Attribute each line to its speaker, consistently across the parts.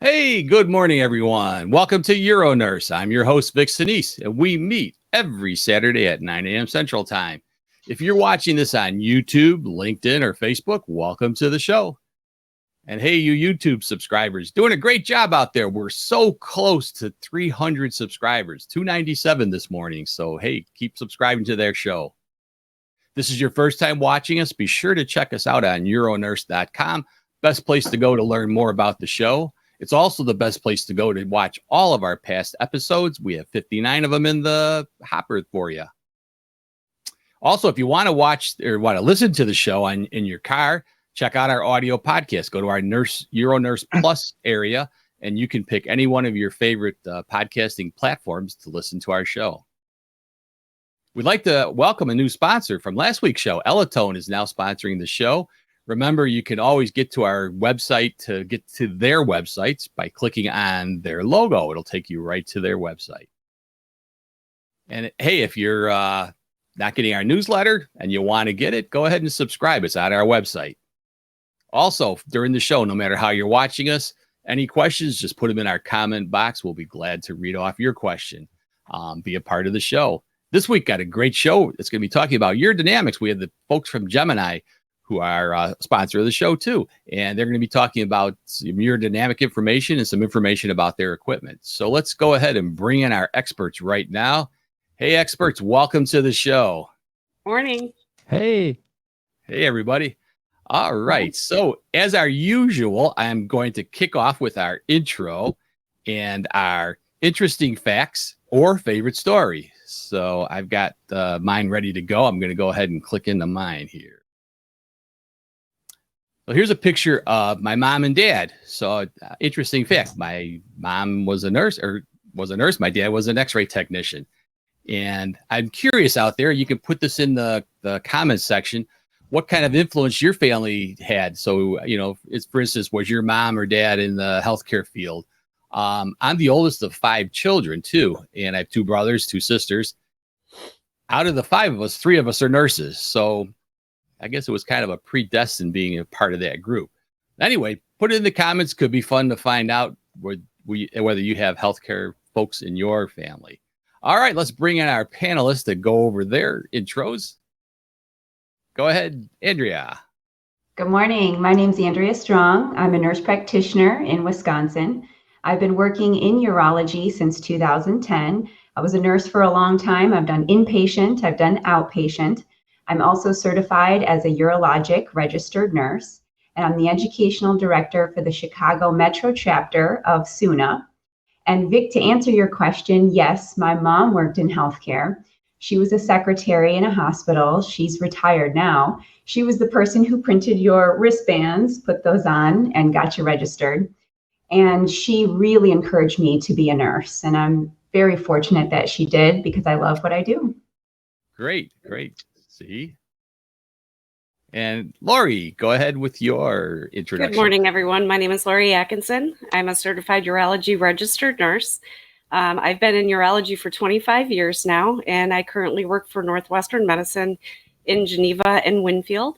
Speaker 1: Hey, good morning, everyone. Welcome to EuroNurse. I'm your host, Vic Sinise, and we meet every Saturday at 9 a.m. Central Time. If you're watching this on YouTube, LinkedIn, or Facebook, welcome to the show. And hey, you YouTube subscribers, doing a great job out there. We're so close to 300 subscribers, 297 this morning. So, hey, keep subscribing to their show. This is your first time watching us. Be sure to check us out on euronurse.com. Best place to go to learn more about the show. It's also the best place to go to watch all of our past episodes. We have 59 of them in the hopper for you. Also, if you want to watch or want to listen to the show in your car, check out our audio podcast. Go to our EuroNurse Plus area, and you can pick any one of your favorite podcasting platforms to listen to our show. We'd like to welcome a new sponsor from last week's show. Ellatone is now sponsoring the show. Remember, you can always get to our website to get to their websites by clicking on their logo. It'll take you right to their website. And hey, if you're not getting our newsletter and you want to get it, go ahead and subscribe. It's on our website. Also, during the show, no matter how you're watching us, any questions, just put them in our comment box. We'll be glad to read off your question. Be a part of the show. This week got a great show. It's going to be talking about urodynamics. We have the folks from Gemini who are a sponsor of the show too. And they're going to be talking about some urodynamic information and some information about their equipment. So let's go ahead and bring in our experts right now. Hey, experts, welcome to the show.
Speaker 2: Morning.
Speaker 1: Hey, everybody. All right. So as our usual, I'm going to kick off with our intro and our interesting facts or favorite story. So I've got mine ready to go. I'm going to go ahead and click into mine here. Well, here's a picture of my mom and dad. So interesting fact. My mom was a nurse. My dad was an x-ray technician. And I'm curious out there, you can put this in the comments section, what kind of influence your family had. So, it's, for instance, was your mom or dad in the healthcare field? I'm the oldest of 5 children too. And I have 2 brothers, 2 sisters. Out of the 5 of us, 3 of us are nurses. So I guess it was kind of a predestined being a part of that group. Anyway, put it in the comments. Could be fun to find out whether you have healthcare folks in your family. All right, let's bring in our panelists to go over their intros. Go ahead, Andrea.
Speaker 3: Good morning. My name is Andrea Strong. I'm a nurse practitioner in Wisconsin. I've been working in urology since 2010. I was a nurse for a long time. I've done inpatient, I've done outpatient. I'm also certified as a urologic registered nurse, and I'm the educational director for the Chicago Metro chapter of SUNA. And Vic, to answer your question, yes, my mom worked in healthcare. She was a secretary in a hospital. She's retired now. She was the person who printed your wristbands, put those on, and got you registered. And she really encouraged me to be a nurse. And I'm very fortunate that she did because I love what I do.
Speaker 1: Great. See? And Lori, go ahead with your introduction.
Speaker 2: Good morning, everyone. My name is Lori Atkinson. I'm a certified urology registered nurse. I've been in urology for 25 years now, and I currently work for Northwestern Medicine in Geneva and Winfield.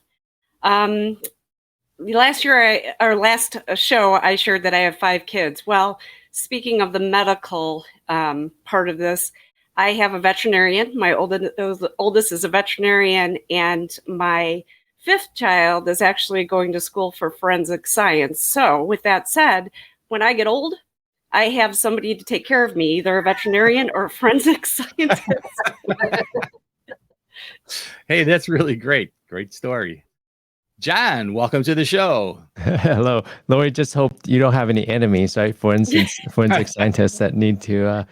Speaker 2: Last show, I shared that I have 5 kids. Well, speaking of the medical part of this, I have a veterinarian. My oldest is a veterinarian, and my 5th child is actually going to school for forensic science. So with that said, when I get old, I have somebody to take care of me, either a veterinarian or a forensic scientist.
Speaker 1: Hey, that's really great. Great story. John, welcome to the show.
Speaker 4: Hello. Lori, just hope you don't have any enemies, right? Forensic scientists that need to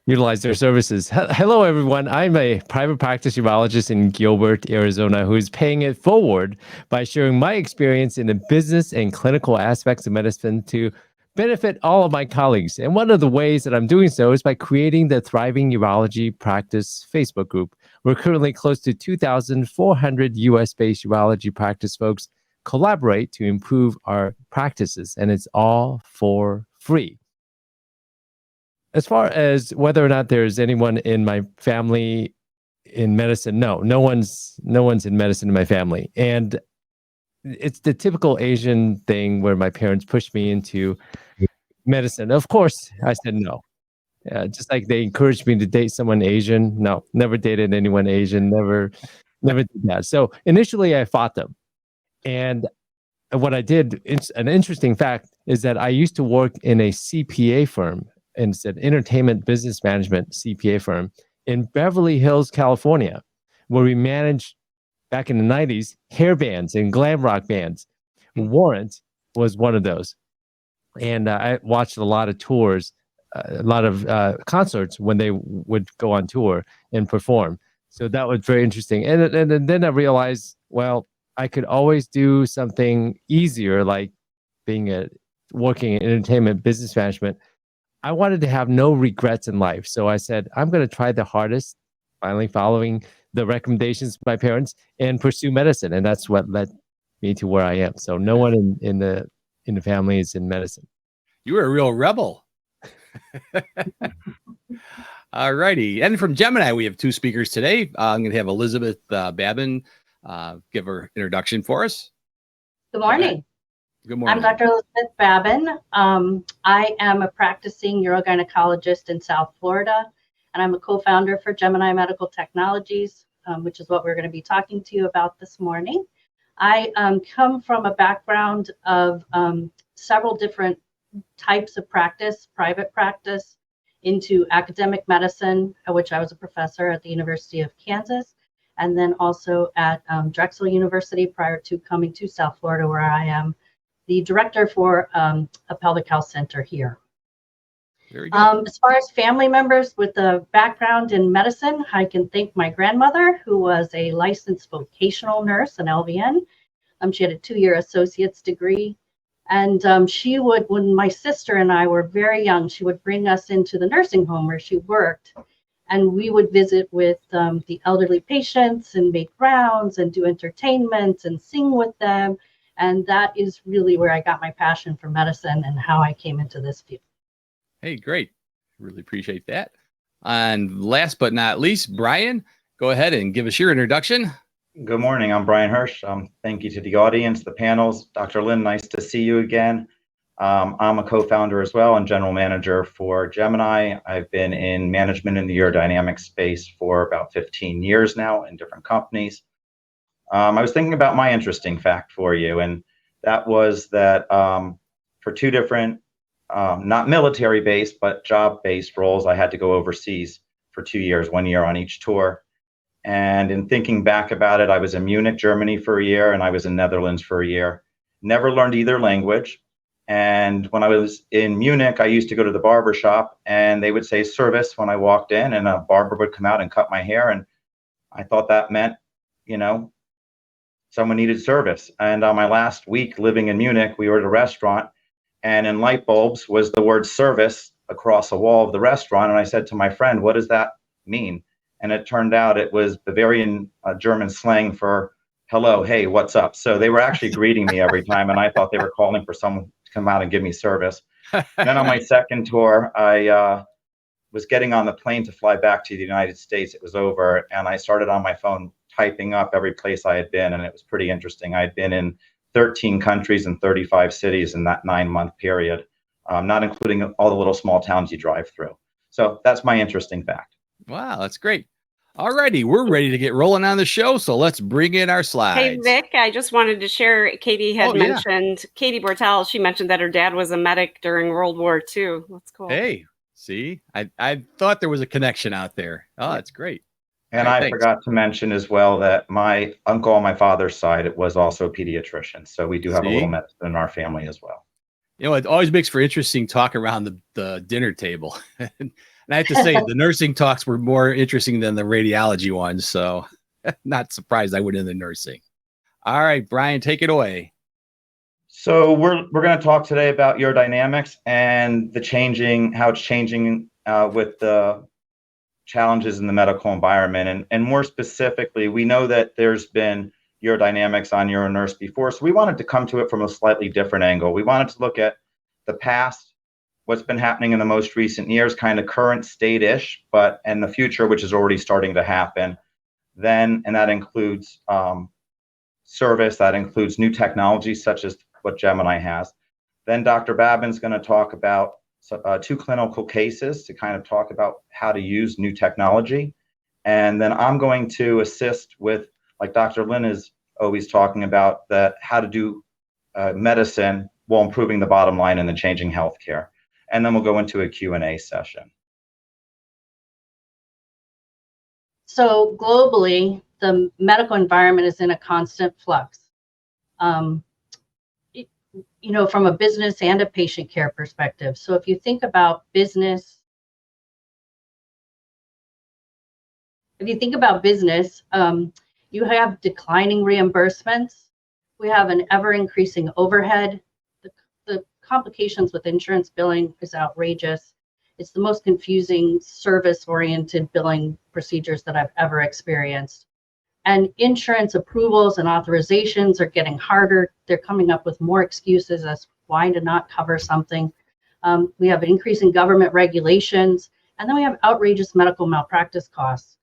Speaker 4: utilize their services. Hello, everyone. I'm a private practice urologist in Gilbert, Arizona, who's paying it forward by sharing my experience in the business and clinical aspects of medicine to benefit all of my colleagues. And one of the ways that I'm doing so is by creating the Thriving Urology Practice Facebook group. We're currently close to 2,400 US-based urology practice folks collaborate to improve our practices, and it's all for free. As far as whether or not there's anyone in my family in medicine, no one's in medicine in my family. And it's the typical Asian thing where my parents pushed me into medicine. Of course, I said no. Just like they encouraged me to date someone Asian. No, never dated anyone Asian. Never did that. So initially, I fought them, and what I did. An interesting fact is that I used to work in a CPA firm, and it's an entertainment business management CPA firm in Beverly Hills, California, where we managed back in the 90s hair bands and glam rock bands. Warrant was one of those. And I watched a lot of tours, a lot of concerts when they would go on tour and perform. So that was very interesting. And then I realized, well, I could always do something easier, like working in entertainment business management. I wanted to have no regrets in life. So I said, I'm going to try the hardest, finally following the recommendations of my parents, and pursue medicine. And that's what led me to where I am. So no one in the family is in medicine.
Speaker 1: You were a real rebel. All righty. And from Gemini, we have two speakers today. I'm going to have Elizabeth Babin give her introduction for us.
Speaker 5: Good morning.
Speaker 1: Good morning.
Speaker 5: I'm Dr. Elizabeth Babin. I am a practicing urogynecologist in South Florida, and I'm a co-founder for Gemini Medical Technologies, which is what we're going to be talking to you about this morning. I come from a background of several different types of practice, private practice, into academic medicine, which I was a professor at the University of Kansas, and then also at Drexel University prior to coming to South Florida, where I am the director for a pelvic health center here.
Speaker 1: Very good.
Speaker 5: As far as family members with a background in medicine, I can thank my grandmother, who was a licensed vocational nurse, an LVN. She had a 2-year associate's degree. And she would, when my sister and I were very young, she would bring us into the nursing home where she worked. And we would visit with the elderly patients and make rounds and do entertainment and sing with them. And that is really where I got my passion for medicine and how I came into this field.
Speaker 1: Hey, great. Really appreciate that. And last but not least, Brian, go ahead and give us your introduction.
Speaker 6: Good morning. I'm Brian Hirsch. Thank you to the audience, the panels. Dr. Lynn, nice to see you again. I'm a co-founder as well and general manager for Gemini. I've been in management in the urodynamics space for about 15 years now in different companies. I was thinking about my interesting fact for you, and that was that for two different, not military-based, but job-based roles, I had to go overseas for 2 years, 1 year on each tour. And in thinking back about it, I was in Munich, Germany for a year, and I was in Netherlands for a year. Never learned either language. And when I was in Munich, I used to go to the barber shop, and they would say service when I walked in, and a barber would come out and cut my hair. And I thought that meant, someone needed service. And on my last week living in Munich, we were at a restaurant, and in light bulbs was the word service across the wall of the restaurant. And I said to my friend, what does that mean? And it turned out it was Bavarian German slang for hello, hey, what's up? So they were actually greeting me every time, and I thought they were calling for someone to come out and give me service. Then on my second tour, I was getting on the plane to fly back to the United States. It was over, and I started on my phone typing up every place I had been, and it was pretty interesting. I had been in 13 countries and 35 cities in that 9-month period, not including all the little small towns you drive through. So that's my interesting fact.
Speaker 1: Wow, that's great. All righty, we're ready to get rolling on the show, so let's bring in our slides.
Speaker 2: Hey, Vic, I just wanted to share, Katie had mentioned, Katie Bortel, she mentioned that her dad was a medic during World War II. That's cool.
Speaker 1: Hey, see, I thought there was a connection out there. Oh, that's great.
Speaker 6: And I forgot to mention as well that my uncle on my father's side, it was also a pediatrician. So we do have a little medicine in our family as well.
Speaker 1: It always makes for interesting talk around the dinner table. And I have to say, the nursing talks were more interesting than the radiology ones. So not surprised I went into nursing. All right, Brian, take it away.
Speaker 6: So we're going to talk today about urodynamics and how it's changing with the challenges in the medical environment. And more specifically, we know that there's been urodynamics on UroNurse before. So we wanted to come to it from a slightly different angle. We wanted to look at the past, what's been happening in the most recent years, kind of current state-ish, but in the future, which is already starting to happen. And that includes service, that includes new technologies such as what Gemini has. Then Dr. Babin's going to talk about 2 clinical cases to kind of talk about how to use new technology. And then I'm going to assist with, like Dr. Lynn is always talking about, how to do medicine while improving the bottom line and the changing healthcare. And then we'll go into a Q&A session.
Speaker 5: So globally, the medical environment is in a constant flux. From a business and a patient care perspective. So if you think about business, you have declining reimbursements. We have an ever increasing overhead. The complications with insurance billing is outrageous. It's the most confusing service-oriented billing procedures that I've ever experienced. And insurance approvals and authorizations are getting harder. They're coming up with more excuses as why to not cover something. We have an increase in government regulations, and then we have outrageous medical malpractice costs.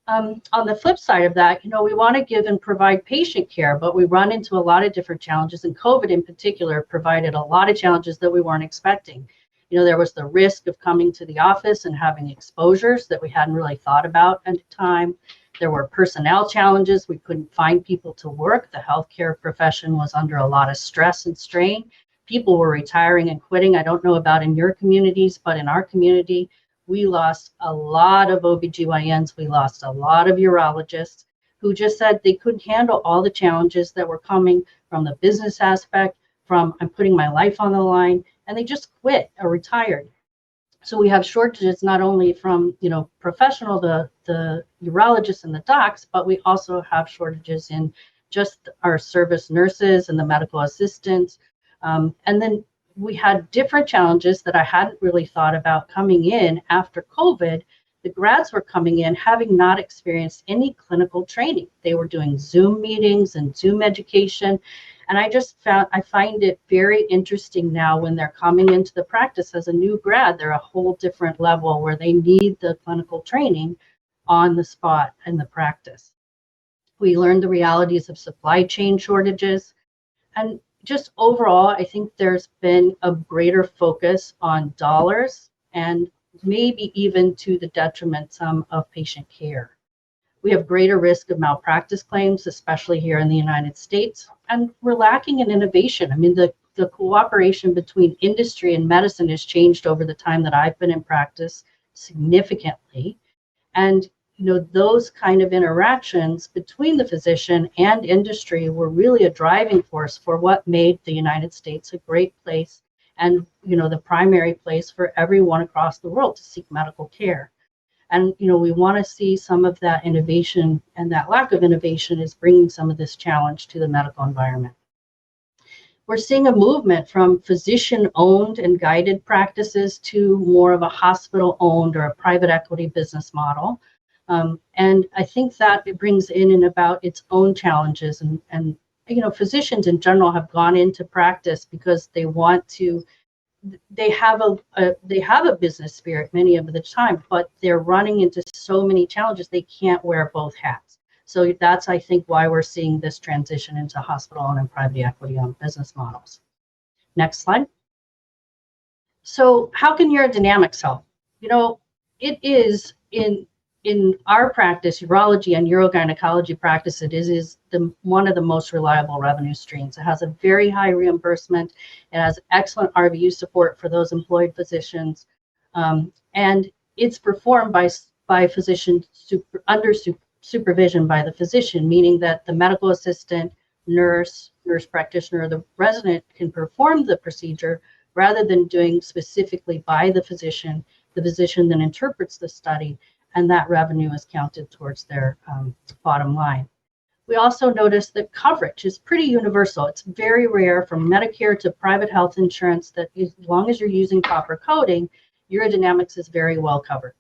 Speaker 5: On the flip side of that, we want to give and provide patient care, but we run into a lot of different challenges, and COVID in particular provided a lot of challenges that we weren't expecting. There was the risk of coming to the office and having exposures that we hadn't really thought about at the time. There were personnel challenges. We couldn't find people to work. The healthcare profession was under a lot of stress and strain. People were retiring and quitting. I don't know about in your communities, but in our community, we lost a lot of OBGYNs. We lost a lot of urologists who just said they couldn't handle all the challenges that were coming from the business aspect, from I'm putting my life on the line, and they just quit or retired. So we have shortages not only from professional, the urologists and the docs, but we also have shortages in just our service nurses and the medical assistants. And then we had different challenges that I hadn't really thought about coming in after COVID. The grads were coming in having not experienced any clinical training. They were doing Zoom meetings and Zoom education. And I find it very interesting now when they're coming into the practice as a new grad, they're a whole different level where they need the clinical training on the spot in the practice. We learned the realities of supply chain shortages. And just overall, I think there's been a greater focus on dollars and maybe even to the detriment some of patient care. We have greater risk of malpractice claims, especially here in the United States, and we're lacking in innovation. I mean, the cooperation between industry and medicine has changed over the time that I've been in practice significantly. And, those kind of interactions between the physician and industry were really a driving force for what made the United States a great place and, the primary place for everyone across the world to seek medical care. And, we want to see some of that innovation, and that lack of innovation is bringing some of this challenge to the medical environment. We're seeing a movement from physician-owned and guided practices to more of a hospital-owned or a private equity business model. And I think that it brings in and about its own challenges. And physicians in general have gone into practice because they want to. They have a business spirit many of the time, but they're running into so many challenges they can't wear both hats. So that's, I think, why we're seeing this transition into hospital-owned and private equity-owned business models. Next slide. So how can urodynamics help? It is in our practice, urology and urogynecology practice, it is one of the most reliable revenue streams. It has a very high reimbursement. It has excellent RVU support for those employed physicians. And it's performed by physicians under supervision by the physician, meaning that the medical assistant, nurse practitioner, the resident can perform the procedure rather than doing specifically by the physician. The physician then interprets the study, and that revenue is counted towards their bottom line. We also noticed that coverage is pretty universal. It's very rare from Medicare to private health insurance that as long as you're using proper coding, urodynamics is very well covered.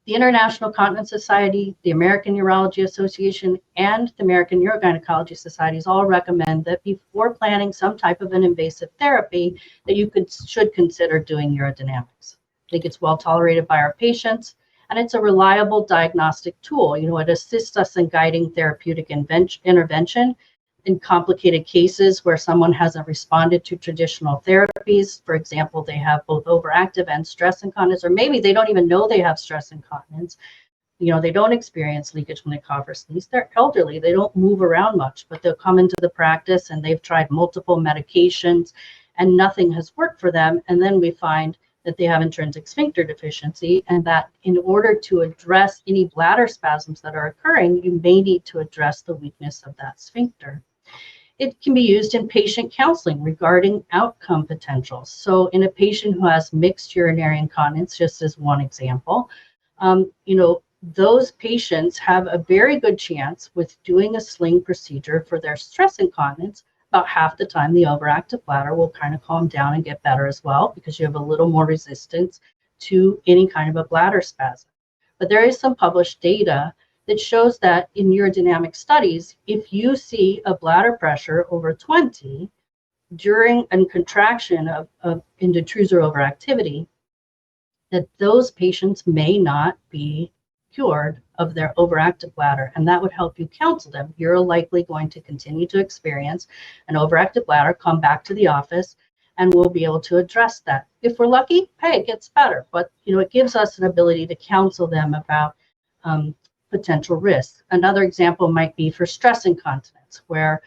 Speaker 5: The International Continence Society, the American Urology Association, and the American Urogynecology Societies all recommend that before planning some type of an invasive therapy, that you should consider doing urodynamics. I think it's well tolerated by our patients, and it's a reliable diagnostic tool. It assists us in guiding therapeutic intervention. in complicated cases where someone hasn't responded to traditional therapies. For example, they have both overactive and stress incontinence, or maybe they don't even know they have stress incontinence. They don't experience leakage when they cough or sneeze. They're elderly. They don't move around much, but they'll come into the practice and they've tried multiple medications and nothing has worked for them. And then we find that they have intrinsic sphincter deficiency, and that in order to address any bladder spasms that are occurring, you may need to address the weakness of that sphincter. It can be used in patient counseling regarding outcome potentials. So in a patient who has mixed urinary incontinence, just as one example, those patients have a very good chance with doing a sling procedure for their stress incontinence. About half the time, the overactive bladder will kind of calm down and get better as well, because you have a little more resistance to any kind of a bladder spasm. But there is some published data that shows that in urodynamic studies, if you see a bladder pressure over 20 during a contraction of intruders overactivity, that those patients may not be cured of their overactive bladder, and that would help you counsel them. You're likely going to continue to experience an overactive bladder, come back to the office, and we'll be able to address that. If we're lucky, hey, it gets better, but it gives us an ability to counsel them about potential risks. Another example might be for stress incontinence, where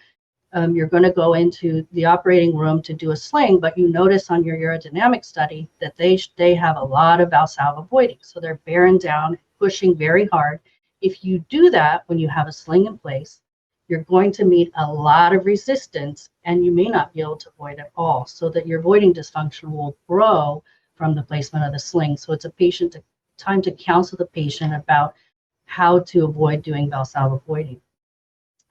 Speaker 5: you're going to go into the operating room to do a sling, but you notice on your urodynamic study that they have a lot of Valsalva voiding. So they're bearing down, pushing very hard. If you do that when you have a sling in place, you're going to meet a lot of resistance, and you may not be able to void at all, so that your voiding dysfunction will grow from the placement of the sling. So it's a time to counsel the patient about how to avoid doing Valsalva voiding.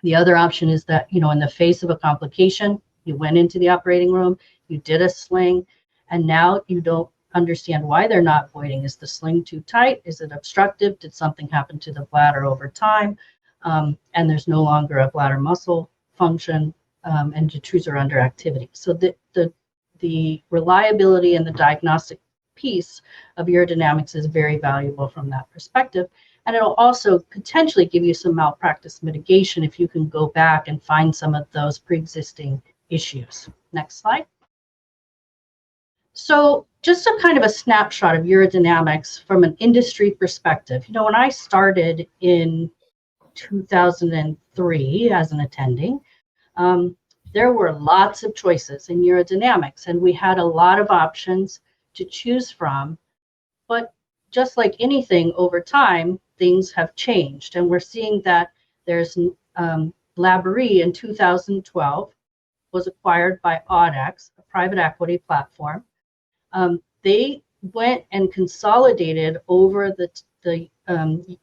Speaker 5: The other option is that, in the face of a complication, you went into the operating room, you did a sling, and now you don't understand why they're not voiding. Is the sling too tight? Is it obstructive? Did something happen to the bladder over time? And there's no longer a bladder muscle function, and detritus are under activity. So the reliability and the diagnostic piece of urodynamics is very valuable from that perspective. And it'll also potentially give you some malpractice mitigation if you can go back and find some of those pre-existing issues. Next slide. So just a kind of a snapshot of urodynamics from an industry perspective. When I started in 2003 as an attending, there were lots of choices in urodynamics, and we had a lot of options to choose from. But just like anything over time, things have changed, and we're seeing that there's Labrie in 2012 was acquired by Audex, a private equity platform. They went and consolidated over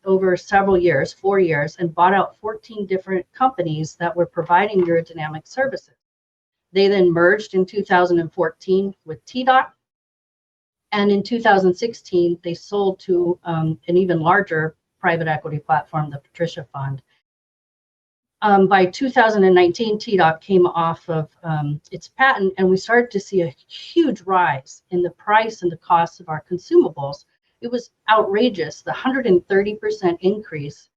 Speaker 5: over several years, 4 years, and bought out 14 different companies that were providing urodynamic services. They then merged in 2014 with TDOT. And in 2016, they sold to an even larger private equity platform, the Patricia Fund. By 2019, TDOT came off of its patent, and we started to see a huge rise in the price and the cost of our consumables. It was outrageous, the 130% increase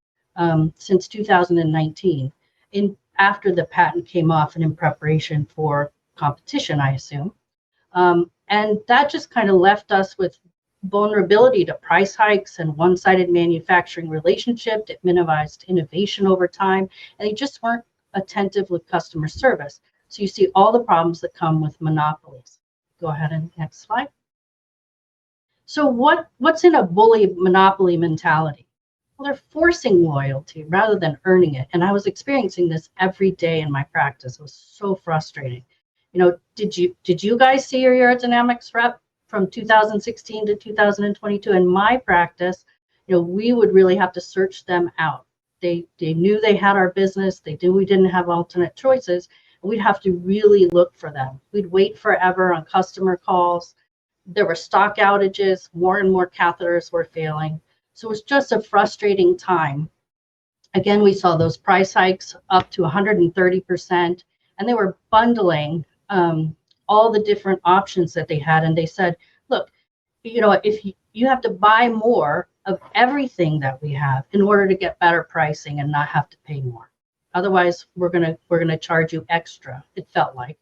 Speaker 5: since 2019, after the patent came off and in preparation for competition, I assume. And that just kind of left us with vulnerability to price hikes and one-sided manufacturing relationship that minimized innovation over time, and they just weren't attentive with customer service. So you see all the problems that come with monopolies. Go ahead and next slide. So what's in a bully monopoly mentality? Well, they're forcing loyalty rather than earning it. And I was experiencing this every day in my practice. It was so frustrating. Did you guys see your urodynamics rep from 2016 to 2022? In my practice, we would really have to search them out. They knew they had our business. They knew we didn't have alternate choices. And we'd have to really look for them. We'd wait forever on customer calls. There were stock outages. More and more catheters were failing. So it was just a frustrating time. Again, we saw those price hikes up to 130%, and they were bundling all the different options that they had. And they said, look, if you have to buy more of everything that we have in order to get better pricing and not have to pay more. Otherwise, we're gonna charge you extra. It felt like.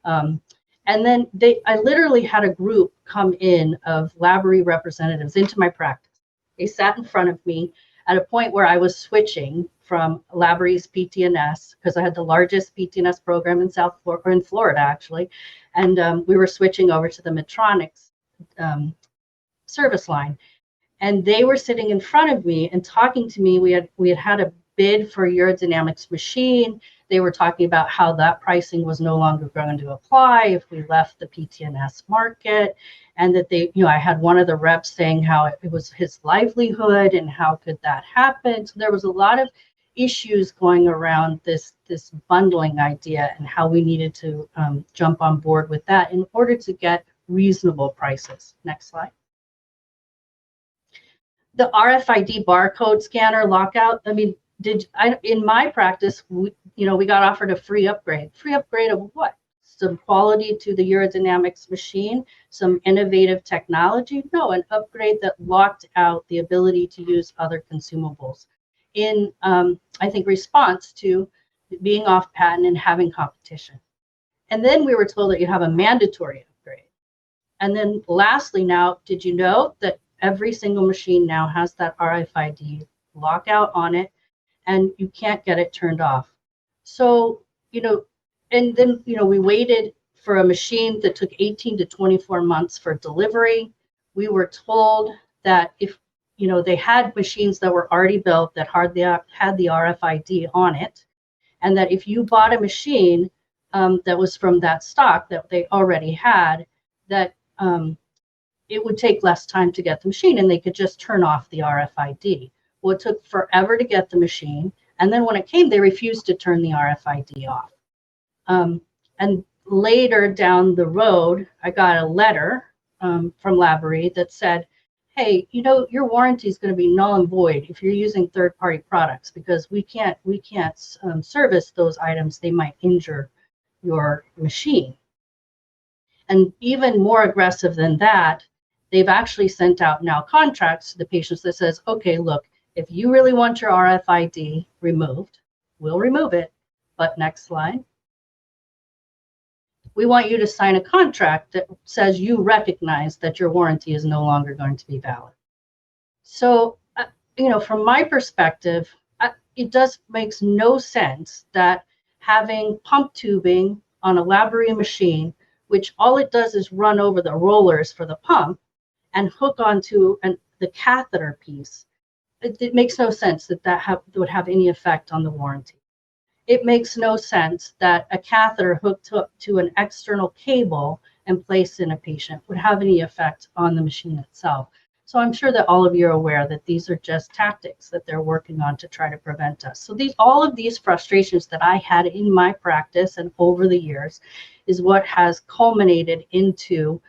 Speaker 5: And then I literally had a group come in of Labrie representatives into my practice. They sat in front of me at a point where I was switching from Labrie's PTNS, because I had the largest PTNS program in in Florida, actually. And we were switching over to the Medtronics service line. And they were sitting in front of me and talking to me. We had a bid for urodynamics machine. They were talking about how that pricing was no longer going to apply if we left the PTNS market, and that I had one of the reps saying how it was his livelihood and how could that happen. So there was a lot of issues going around this bundling idea and how we needed to jump on board with that in order to get reasonable prices. Next slide. The RFID barcode scanner lockout. I mean, in my practice, we got offered a free upgrade. Free upgrade of what? Some quality to the urodynamics machine, some innovative technology? No, an upgrade that locked out the ability to use other consumables in, I think, response to being off patent and having competition. And then we were told that you have a mandatory upgrade. And then lastly, now, did you know that every single machine now has that RFID lockout on it, and you can't get it turned off? So, and then, we waited for a machine that took 18 to 24 months for delivery. We were told that if, they had machines that were already built that had the RFID on it, and that if you bought a machine that was from that stock that they already had, that it would take less time to get the machine and they could just turn off the RFID. Well, it took forever to get the machine. And then when it came, they refused to turn the RFID off. And later down the road, I got a letter from Labrie that said, hey, your warranty is going to be null and void if you're using third-party products, because we can't service those items. They might injure your machine. And even more aggressive than that, they've actually sent out now contracts to the patients that says, okay, look, if you really want your RFID removed, we'll remove it. But next slide. We want you to sign a contract that says you recognize that your warranty is no longer going to be valid. So, from my perspective, it makes no sense that having pump tubing on a Labrie machine, which all it does is run over the rollers for the pump and hook onto the catheter piece, it makes no sense that would have any effect on the warranty. It makes no sense that a catheter hooked up to an external cable and placed in a patient would have any effect on the machine itself. So I'm sure that all of you are aware that these are just tactics that they're working on to try to prevent us. So all of these frustrations that I had in my practice and over the years is what has culminated into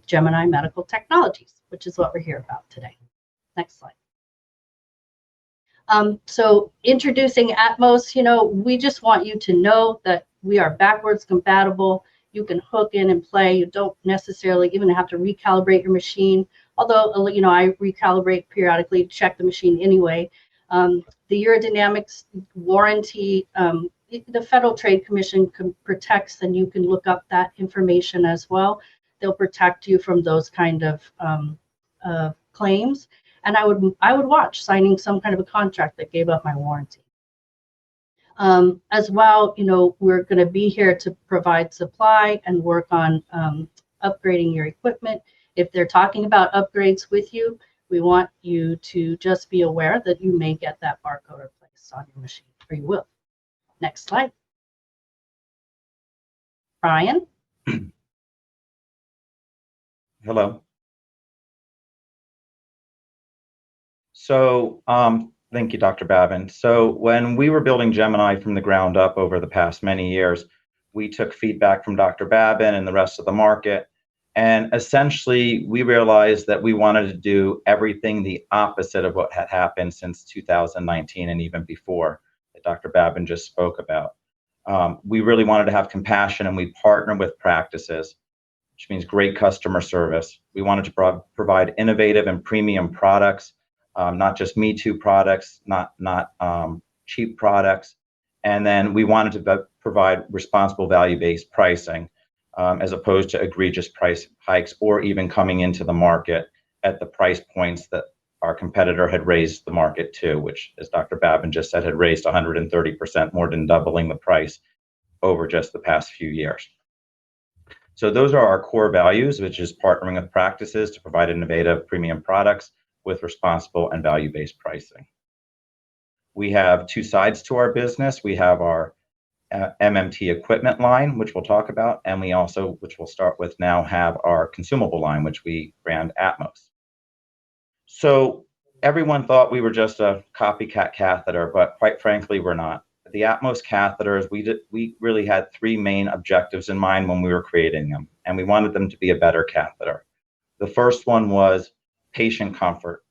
Speaker 5: Gemini Medical Technologies, which is what we're here about today. Next slide. So introducing Atmos, we just want you to know that we are backwards compatible. You can hook in and play. You don't necessarily even have to recalibrate your machine. Although, I recalibrate periodically to check the machine anyway. The urodynamics warranty, the Federal Trade Commission protects, and you can look up that information as well. They'll protect you from those kind of claims. And I would watch signing some kind of a contract that gave up my warranty. As well, we're going to be here to provide supply and work on upgrading your equipment. If they're talking about upgrades with you, we want you to just be aware that you may get that barcode replaced on your machine, or you will. Next slide. Brian.
Speaker 6: Hello. So thank you, Dr. Babin. So when we were building Gemini from the ground up over the past many years, we took feedback from Dr. Babin and the rest of the market. And essentially, we realized that we wanted to do everything the opposite of what had happened since 2019 and even before that Dr. Babin just spoke about. We really wanted to have compassion, and we partnered with practices, which means great customer service. We wanted to provide innovative and premium products, not just Me Too products, not cheap products. And then we wanted to provide responsible value-based pricing as opposed to egregious price hikes or even coming into the market at the price points that our competitor had raised the market to, which, as Dr. Babin just said, had raised 130%, more than doubling the price over just the past few years. So those are our core values, which is partnering with practices to provide innovative premium products with responsible and value-based pricing. We have two sides to our business. We have our MMT equipment line, which we'll talk about, and we also, which we'll start with now, have our consumable line, which we brand Atmos. So everyone thought we were just a copycat catheter, but quite frankly, we're not. The Atmos catheters, we really had three main objectives in mind when we were creating them, and we wanted them to be a better catheter. The first one was patient comfort.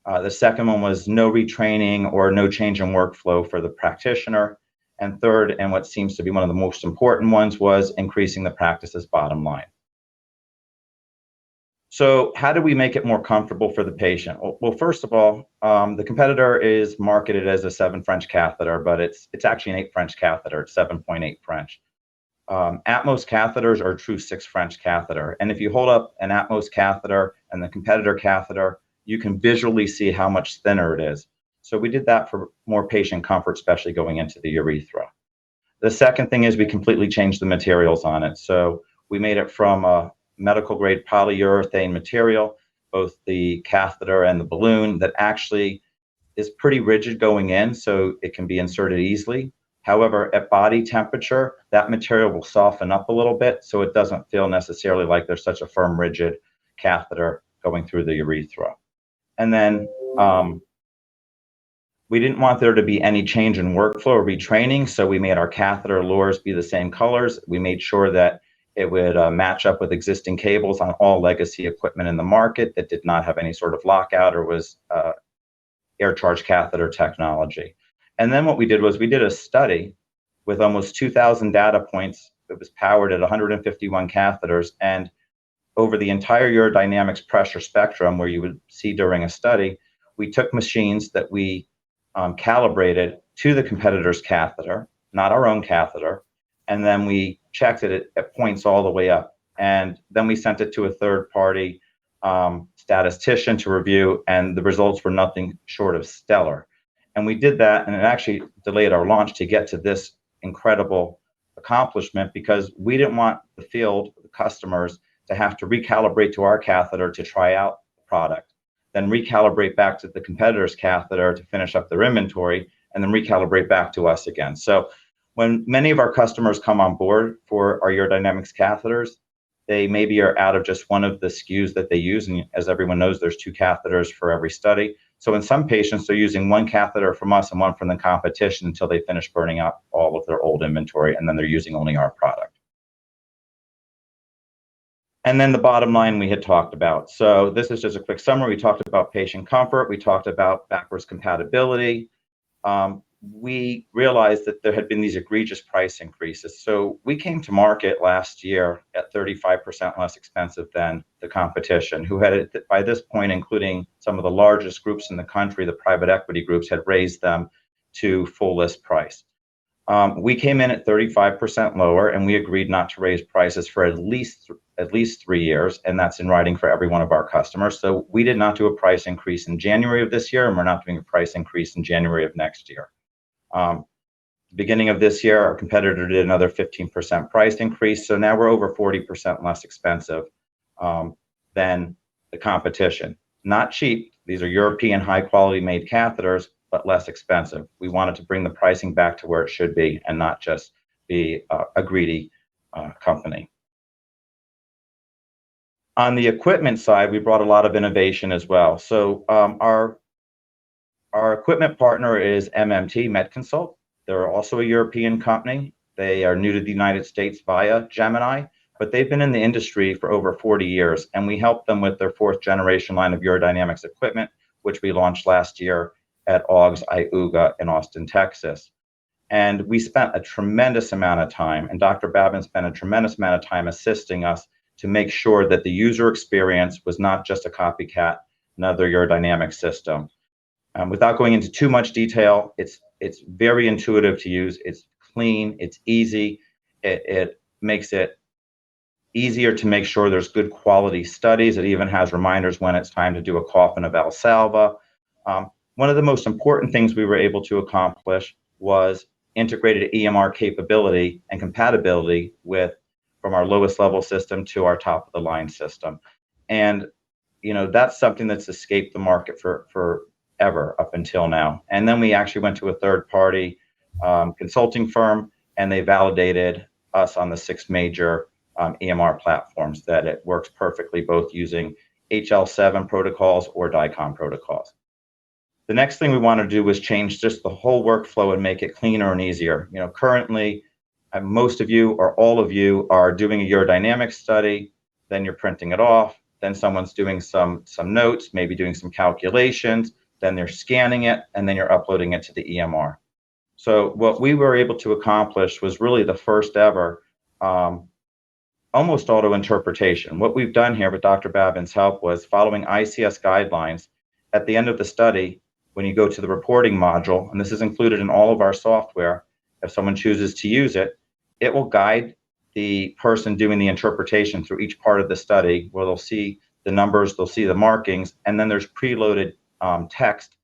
Speaker 6: The second one was no retraining or no change in workflow for the practitioner. And third, and what seems to be one of the most important ones, was increasing the practice's bottom line. So how do we make it more comfortable for the patient? Well, first of all, the competitor is marketed as a 7 French catheter, but it's actually an 8 French catheter. It's 7.8 French. Atmos catheters are a true 6 French catheter. And if you hold up an Atmos catheter and the competitor catheter, you can visually see how much thinner it is. So we did that for more patient comfort, especially going into the urethra. The second thing is we completely changed the materials on it. So we made it from a medical grade polyurethane material, both the catheter and the balloon, that actually is pretty rigid going in, so it can be inserted easily. However, at body temperature, that material will soften up a little bit, so it doesn't feel necessarily like there's such a firm, rigid catheter going through the urethra. And then we didn't want there to be any change in workflow or retraining, so we made our catheter lures be the same colors. We made sure that it would match up with existing cables on all legacy equipment in the market that did not have any sort of lockout or was air charge catheter technology. And then what we did was we did a study with almost 2,000 data points that was powered at 151 catheters. And over the entire urodynamics pressure spectrum, where you would see during a study, we took machines that we calibrated to the competitor's catheter, not our own catheter, and then we checked it at points all the way up. And then we sent it to a third-party statistician to review, and the results were nothing short of stellar. And we did that, and it actually delayed our launch to get to this incredible accomplishment, because we didn't want the field, the customers, to have to recalibrate to our catheter to try out the product, then recalibrate back to the competitor's catheter to finish up their inventory, and then recalibrate back to us again. So when many of our customers come on board for our urodynamics catheters, they maybe are out of just one of the SKUs that they use. And as everyone knows, there's 2 catheters for every study. So in some patients, they're using 1 catheter from us and 1 from the competition until they finish burning out all of their old inventory, and then they're using only our product. And then the bottom line we had talked about. So this is just a quick summary. We talked about patient comfort. We talked about backwards compatibility. We realized that there had been these egregious price increases. So we came to market last year at 35% less expensive than the competition, who had, by this point, including some of the largest groups in the country, the private equity groups, had raised them to full list price. We came in at 35% lower, and we agreed not to raise prices for at least 3 years, and that's in writing for every one of our customers. So we did not do a price increase in January of this year, and we're not doing a price increase in January of next year. Beginning of this year, our competitor did another 15% price increase, so now we're over 40% less expensive than the competition. Not cheap. These are European high-quality made catheters, but less expensive. We wanted to bring the pricing back to where it should be and not just be a greedy company. On the equipment side, we brought a lot of innovation as well. So our equipment partner is MMT, MedConsult. They're also a European company. They are new to the United States via Gemini, but they've been in the industry for over 40 years, and we helped them with their 4th generation line of urodynamics equipment, which we launched last year at AUGS IUGA in Austin, Texas. And we spent a tremendous amount of time, and Dr. Babin spent a tremendous amount of time assisting us to make sure that the user experience was not just a copycat, another urodynamic system. Without going into too much detail, it's It's very intuitive to use. It's clean. It's easy. It makes it easier to make sure there's good quality studies. It even has reminders when it's time to do a cough and a Valsalva. One of the most important things we were able to accomplish was integrated EMR capability and compatibility from our lowest level system to our top of the line system. And, that's something that's escaped the market for forever up until now. And then we actually went to a third party consulting firm, and they validated us on the 6 major EMR platforms that it works perfectly, both using HL7 protocols or DICOM protocols. The next thing we want to do was change just the whole workflow and make it cleaner and easier. Currently, most of you or all of you are doing a urodynamics study, then you're printing it off, then someone's doing some notes, maybe doing some calculations, then they're scanning it, and then you're uploading it to the EMR. So what we were able to accomplish was really the first ever almost auto interpretation. What we've done here with Dr. Babin's help was following ICS guidelines. At the end of the study, when you go to the reporting module, and this is included in all of our software, if someone chooses to use it, it will guide the person doing the interpretation through each part of the study, where they'll see the numbers, they'll see the markings, and then there's preloaded text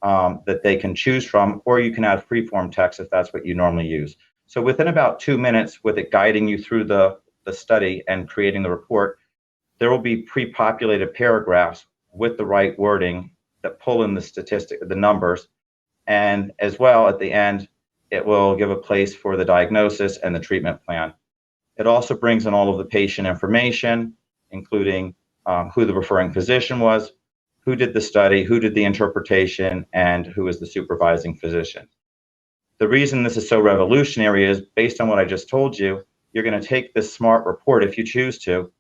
Speaker 6: that they can choose from, or you can add freeform text if that's what you normally use. So within about 2 minutes, with it guiding you through the study and creating the report, there will be pre-populated paragraphs with the right wording that pull in the numbers. And as well, at the end, it will give a place for the diagnosis and the treatment plan. It also brings in all of the patient information, including who the referring physician was, who did the study, who did the interpretation, and who is the supervising physician. The reason this is so revolutionary is, based on what I just told you, you're going to take this smart report, if you choose to,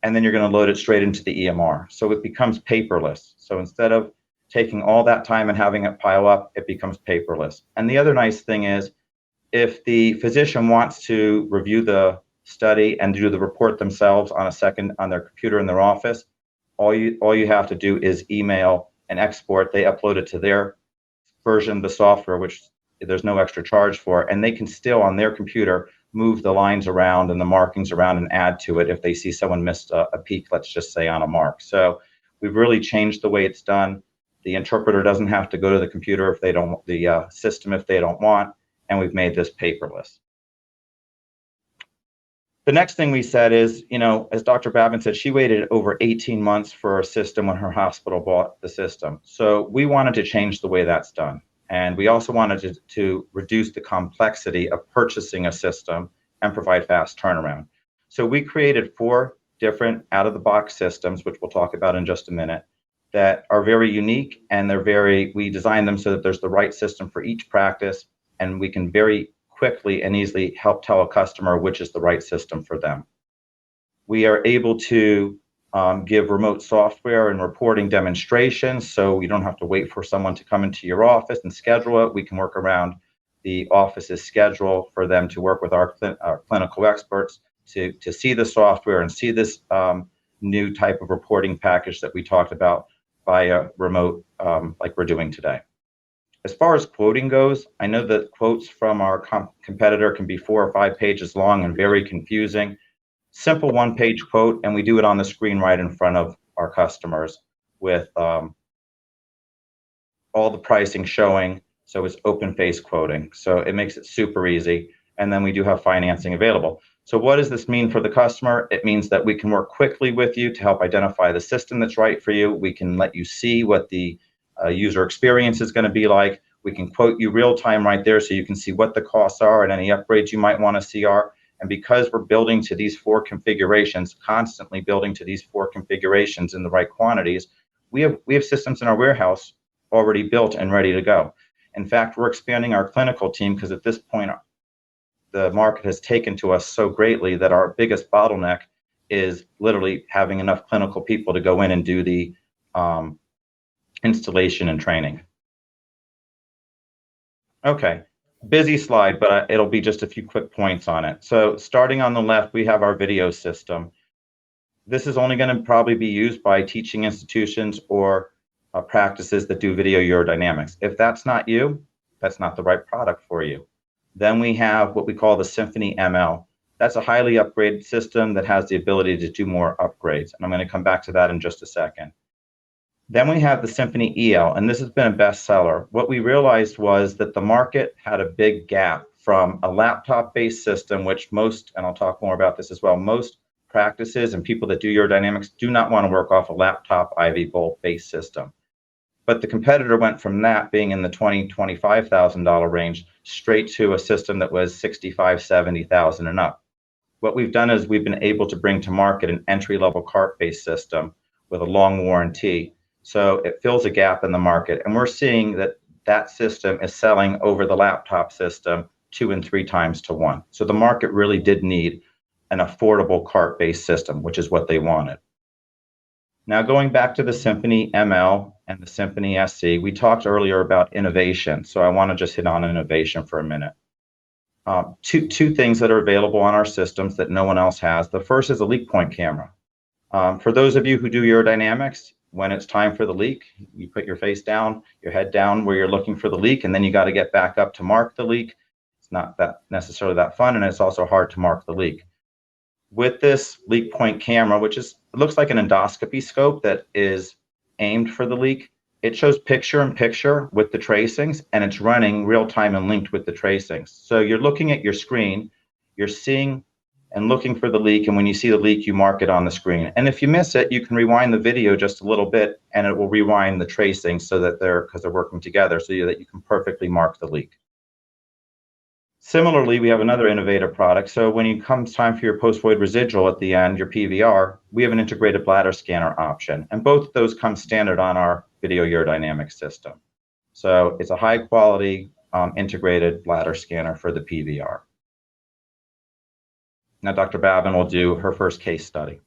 Speaker 6: and then you're going to load it straight into the EMR. So it becomes paperless. So instead of taking all that time and having it pile up, it becomes paperless. And the other nice thing is, if the physician wants to review the study and do the report themselves on their computer in their office, all you have to do is email and export. They upload it to their version of the software, which there's no extra charge for, and they can still, on their computer, move the lines around and the markings around and add to it if they see someone missed a peak, let's just say, on a mark. So we've really changed the way it's done. The interpreter doesn't have to go to the computer if they don't, the system if they don't want, and we've made this paperless. The next thing we said is, as Dr. Babin said, she waited over 18 months for a system when her hospital bought the system. So we wanted to change the way that's done. And we also wanted to reduce the complexity of purchasing a system and provide fast turnaround. So we created 4 different out-of-the-box systems, which we'll talk about in just a minute, that are very unique, and we designed them so that there's the right system for each practice, and we can very quickly and easily help tell a customer which is the right system for them. We are able to give remote software and reporting demonstrations, so you don't have to wait for someone to come into your office and schedule it. We can work around the office's schedule for them to work with our clinical experts to see the software and see this new type of reporting package that we talked about via remote, like we're doing today. As far as quoting goes, I know that quotes from our competitor can be 4 or 5 pages long and very confusing. Simple 1-page quote, and we do it on the screen right in front of our customers with all the pricing showing. So it's open face quoting. So it makes it super easy. And then we do have financing available. So what does this mean for the customer? It means that we can work quickly with you to help identify the system that's right for you. We can let you see what the user experience is going to be like. We can quote you real time right there, so you can see what the costs are and any upgrades you might want to see are. And because we're building to these 4 configurations, constantly building to these 4 configurations in the right quantities, we have systems in our warehouse already built and ready to go. In fact, we're expanding our clinical team because at this point, the market has taken to us so greatly that our biggest bottleneck is literally having enough clinical people to go in and do the installation and training. Okay. Busy slide, but it'll be just a few quick points on it. So starting on the left, we have our video system. This is only going to probably be used by teaching institutions or practices that do video urodynamics. If that's not you, that's not the right product for you. Then we have what we call the Symphony ML. That's a highly upgraded system that has the ability to do more upgrades. And I'm going to come back to that in just a second. Then we have the Symphony EL, and this has been a bestseller. What we realized was that the market had a big gap from a laptop-based system, which most, and I'll talk more about this as well, most practices and people that do urodynamics do not want to work off a laptop IV bolt-based system. But the competitor went from that being in the $20,000, $25,000 range straight to a system that was $65,000, $70,000 and up. What we've done is we've been able to bring to market an entry-level cart-based system with a long warranty. So it fills a gap in the market. And we're seeing that that system is selling over the laptop system 2 and 3 times to 1. So the market really did need an affordable cart-based system, which is what they wanted. Now, going back to the Symphony ML and the Symphony SC, we talked earlier about innovation. So I want to just hit on innovation for a minute. Two things that are available on our systems that no one else has. The first is a leak point camera. For those of you who do urodynamics, when it's time for the leak, you put your face down, your head down where you're looking for the leak, and then you got to get back up to mark the leak. It's not that necessarily that fun, and it's also hard to mark the leak. With this leak point camera, which looks like an endoscopy scope that is aimed for the leak, it shows picture in picture with the tracings, and it's running real time and linked with the tracings. So you're looking at your screen, you're seeing and looking for the leak, and when you see the leak, you mark it on the screen. And if you miss it, you can rewind the video just a little bit, and it will rewind the tracings so that because they're working together, so that you can perfectly mark the leak. Similarly, we have another innovative product. So when it comes time for your post-void residual at the end, your PVR, we have an integrated bladder scanner option. And both of those come standard on our video urodynamics system. So it's a high quality integrated bladder scanner for the PVR. Now, Dr. Babin will do her first case study.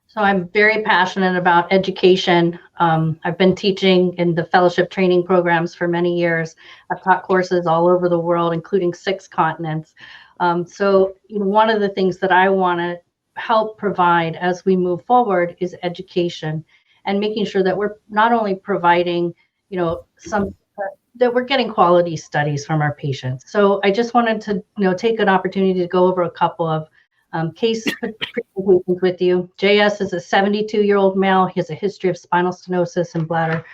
Speaker 5: So I'm very passionate about education. I've been teaching in the fellowship training programs for many years. I've taught courses all over the world, including 6 continents. So one of the things that I want to help provide as we move forward is education and making sure that we're not only providing, that we're getting quality studies from our patients. So I just wanted to, take an opportunity to go over a couple of case presentations with you. JS is a 72-year-old male. He has a history of spinal stenosis and bladder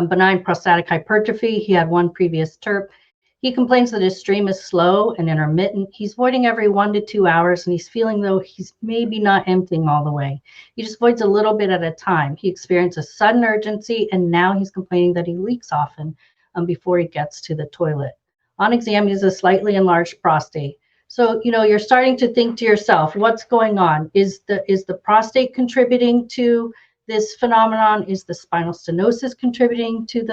Speaker 5: benign prostatic hypertrophy. He had 1 previous TURP. He complains that his stream is slow and intermittent. He's voiding every 1 to 2 hours, and he's feeling though he's maybe not emptying all the way. He just voids a little bit at a time. He experiences sudden urgency, and now he's complaining that he leaks often before he gets to the toilet. On exam, he has a slightly enlarged prostate. So, you're starting to think to yourself, what's going on? Is the prostate contributing to this phenomenon? Is the spinal stenosis contributing to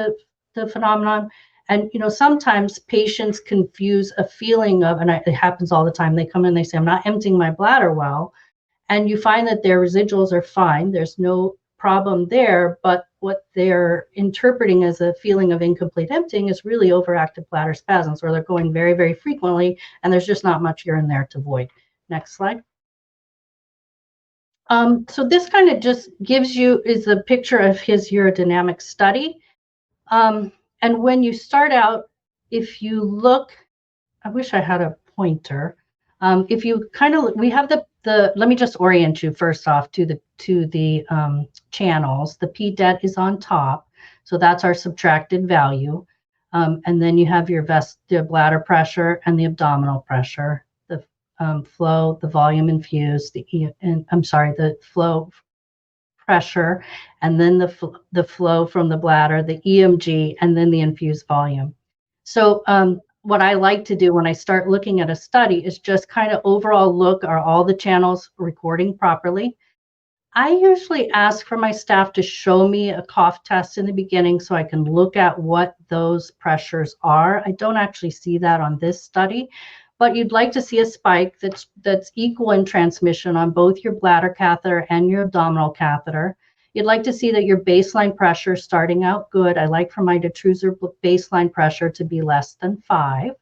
Speaker 5: the phenomenon? And, sometimes patients confuse a feeling of, and it happens all the time, they come in, they say, I'm not emptying my bladder well. And you find that their residuals are fine. There's no problem there, but what they're interpreting as a feeling of incomplete emptying is really overactive bladder spasms, where they're going very, very frequently, and there's just not much urine there to void. Next slide. So this kind of just gives you is a picture of his urodynamic study. And when you start out, if you look, I wish I had a pointer. If you kind of, we have let me just orient you first off to the channels. The PDET is on top, so that's our subtracted value. And then you have the bladder pressure and the abdominal pressure, the flow, the volume infused, the flow pressure, and then the flow from the bladder, the EMG, and then the infused volume. So what I like to do when I start looking at a study is just kind of overall look, are all the channels recording properly? I usually ask for my staff to show me a cough test in the beginning so I can look at what those pressures are. I don't actually see that on this study, but you'd like to see a spike that's equal in transmission on both your bladder catheter and your abdominal catheter. You'd like to see that your baseline pressure starting out good. I like for my detrusor baseline pressure to be less than 5.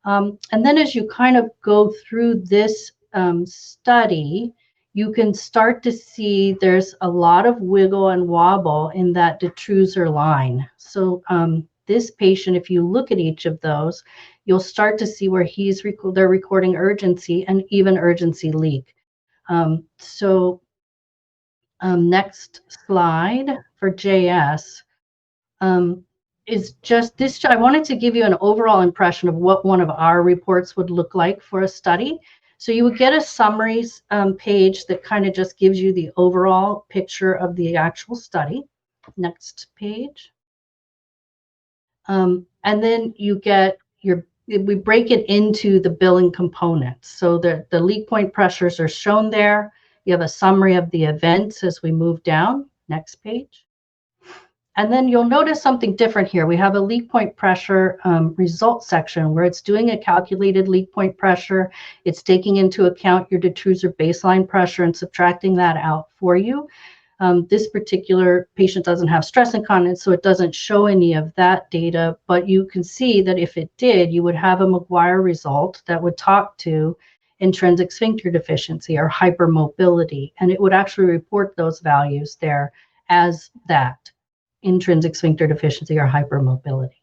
Speaker 5: And then as you kind of go through this study, you can start to see there's a lot of wiggle and wobble in that detrusor line. So this patient, if you look at each of those, you'll start to see where they're recording urgency and even urgency leak. Next slide for JS is just this. I wanted to give you an overall impression of what one of our reports would look like for a study. So you would get a summaries page that kind of just gives you the overall picture of the actual study. Next page. And then you get we break it into the billing components. So the leak point pressures are shown there. You have a summary of the events as we move down. Next page. And then you'll notice something different here. We have a leak point pressure results section where it's doing a calculated leak point pressure. It's taking into account your detrusor baseline pressure and subtracting that out for you. This particular patient doesn't have stress incontinence, so it doesn't show any of that data, but you can see that if it did, you would have a McGuire result that would talk to intrinsic sphincter deficiency or hypermobility, and it would actually report those values there as that, intrinsic sphincter deficiency or hypermobility.